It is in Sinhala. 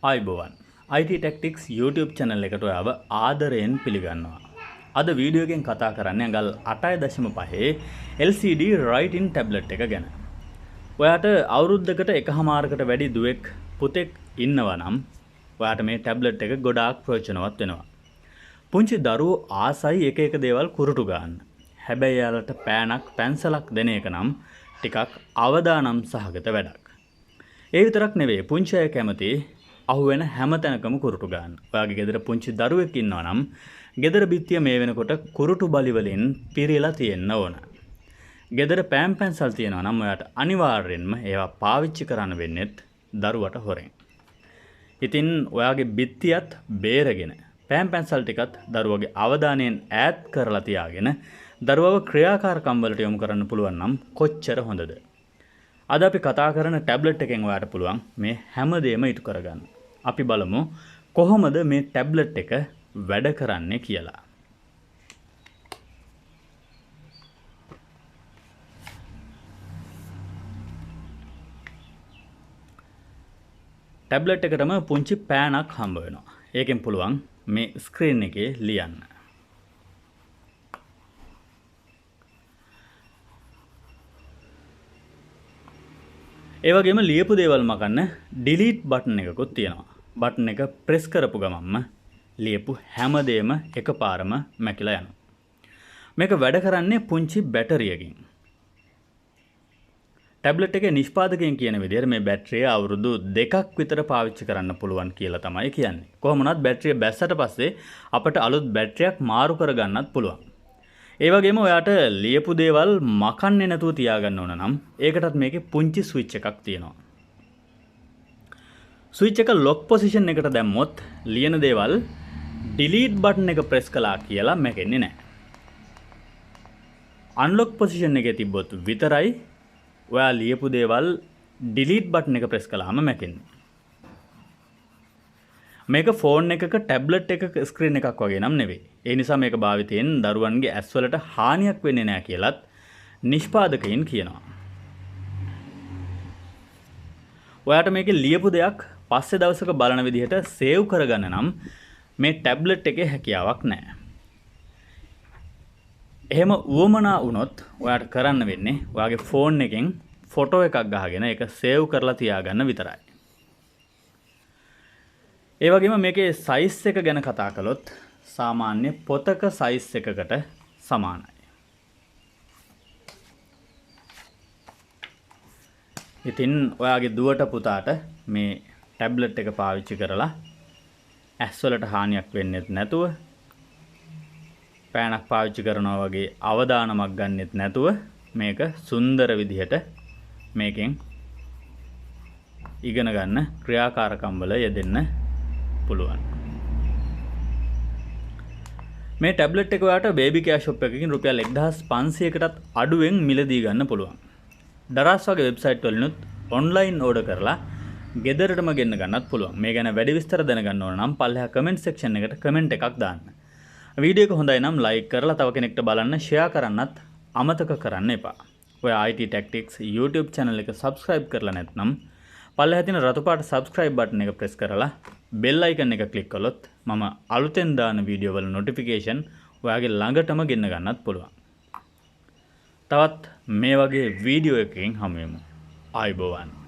ආයුබෝවන් IT Tactics YouTube channel එකට ඔයාව ආදරයෙන් පිළිගන්නවා. අද වීඩියෝ එකෙන් කතා කරන්නේ අඟල් 8.5 LCD write-in tablet එක ගැන. ඔයාට අවුරුද්දකට එකහමාරකට වැඩි දුවෙක් පුතෙක් ඉන්නවා නම් ඔයාට මේ tablet එක ගොඩාක් ප්‍රයෝජනවත් වෙනවා. පුංචි දරුවෝ ආසයි එක එක දේවල් කුරුටු ගන්න. හැබැයි යාලට පෑනක් පැන්සලක් දෙන එක නම් ටිකක් අවදානම් සහගත වැඩක්. ඒ විතරක් නෙවෙයි පුංචි අය කැමති අහුවෙන හැම තැනකම කුරුටු ගන්න. ඔයාගේ ගෙදර පුංචි දරුවෙක් ඉන්නවා නම් ගෙදර බිත්තිය මේ වෙනකොට කුරුටු බලි වලින් පිරීලා තියෙන්න ඕන. ගෙදර පෑන් පැන්සල් තියෙනවා නම් ඔයාට අනිවාර්යෙන්ම ඒවා පාවිච්චි කරන්න වෙන්නේත් දරුවට හොරෙන්. ඉතින් ඔයාගේ බිත්තියත් බේරගෙන පෑන් පැන්සල් ටිකත් දරුවගේ අවධානයෙන් ඈත් කරලා තියාගෙන දරුවව ක්‍රියාකාරකම් වලට යොමු කරන්න පුළුවන් නම් කොච්චර හොඳද? අද අපි කතා කරන ටැබ්ලට් එකෙන් ඔයාට පුළුවන් මේ හැමදේම ඉටු කරගන්න. අපි බලමු කොහොමද මේ ටැබ්ලට් එක වැඩ කරන්නේ කියලා. ටැබ්ලට් එකටම පුංචි පෑනක් හම්බ වෙනවා. ඒකෙන් පුළුවන් මේ ස්ක්‍රීන් එකේ ලියන්න. ඒ වගේම ලියපු දේවල් මකන්න ඩිලීට් බටන් එකකුත් තියෙනවා. බටන් එක ප්‍රෙස් කරපු ගමන්ම ලියපු හැමදේම එකපාරම මැකිලා යනවා. මේක වැඩ කරන්නේ පුංචි බැටරියකින්. ටැබ්ලට් එකේ නිෂ්පාදකයන් කියන විදිහට මේ බැටරිය අවුරුදු 2ක් විතර පාවිච්චි කරන්න පුළුවන් කියලා තමයි කියන්නේ. කොහොම වුණත් බැටරිය බැස්සට පස්සේ අපිට අලුත් බැටරියක් මාරු කරගන්නත් පුළුවන්. ඒ වගේම ඔයාට ලියපු දේවල් මකන්නේ නැතුව තියාගන්න ඕන නම් ඒකටත් මේකේ පුංචි ස්විච් එකක් තියෙනවා. ස්විච් එක ලොක් පොසිෂන් එකට දැම්මොත් ලියන දේවල් ඩිලීට් බටන් එක ප්‍රෙස් කළා කියලා මැකෙන්නේ නැහැ. අන්ලොක් පොසිෂන් එකේ තිබ්බොත් විතරයි ඔයා ලියපු දේවල් ඩිලීට් බටන් එක ප්‍රෙස් කළාම මැකෙන්නේ. මේක ෆෝන් එකක ටැබ්ලට් එකක ස්ක්‍රීන් එකක් වගේ නම් නෙවෙයි. ඒ නිසා මේක භාවිතයෙන් දරුවන්ගේ ඇස් වලට හානියක් වෙන්නේ නැහැ කියලත් නිෂ්පාදකයින් කියනවා. ඔයාට මේකේ ලියපු දෙයක් පස්සේ දවසක බලන විදිහට සේව් කරගන්න නම් මේ ටැබ්ලට් එකේ හැකියාවක් නැහැ. එහෙම උවමනා වුණොත් ඔයාට කරන්න වෙන්නේ ඔයාගේ ෆෝන් එකෙන් ෆොටෝ එකක් ගහගෙන ඒක සේව් කරලා තියාගන්න විතරයි. ඒ වගේම මේකේ සයිස් එක ගැන කතා කළොත් සාමාන්‍ය පොතක සයිස් එකකට සමානයි. ඉතින් ඔයාගේ දුවට පුතාට මේ ටැබ්ලට් එක පාවිච්චි කරලා ඇස් වලට හානියක් වෙන්නේ නැතුව පෑනක් පාවිච්චි කරනවා වගේ අවදානමක් ගන්නෙත් නැතුව මේක සුන්දර විදිහට මේකෙන් ඉගෙන ගන්න ක්‍රියාකාරකම් වල යෙදෙන්න පුළුවන්. මේ ටැබ්ලට් එක ඔයාට බේබි කෙයා ෂොප් එකකින් රුපියල් 1500කටත් අඩුවෙන් මිලදී ගන්න පුළුවන්. ඩරාස් වගේ වෙබ්සයිට් වලිනුත් ඔන්ලයින් ඕඩර් කරලා ගෙදරටම ගෙන්න ගන්නත් පුළුවන්. මේ ගැන වැඩි විස්තර දැනගන්න ඕන නම් පල්ලෙහා කමෙන්ට් සෙක්ෂන් එකට කමෙන්ට් එකක් දාන්න. වීඩියෝ එක හොඳයි නම් ලයික් කරලා තව කෙනෙක්ට බලන්න ෂෙයා කරන්නත් අමතක කරන්න එපා. ඔය IT Tactics YouTube channel එක subscribe කරලා නැත්නම් පල්ලෙහා තියෙන රතු පාට subscribe button එක press කරලා bell icon එක click කළොත් මම අලුතෙන් දාන වීඩියෝ වල notification ඔයාගේ ළඟටම ගෙන්න ගන්නත් පුළුවන්. තවත් මේ වගේ වීඩියෝ එකකින් හමු වෙමු. ආයුබෝවන්.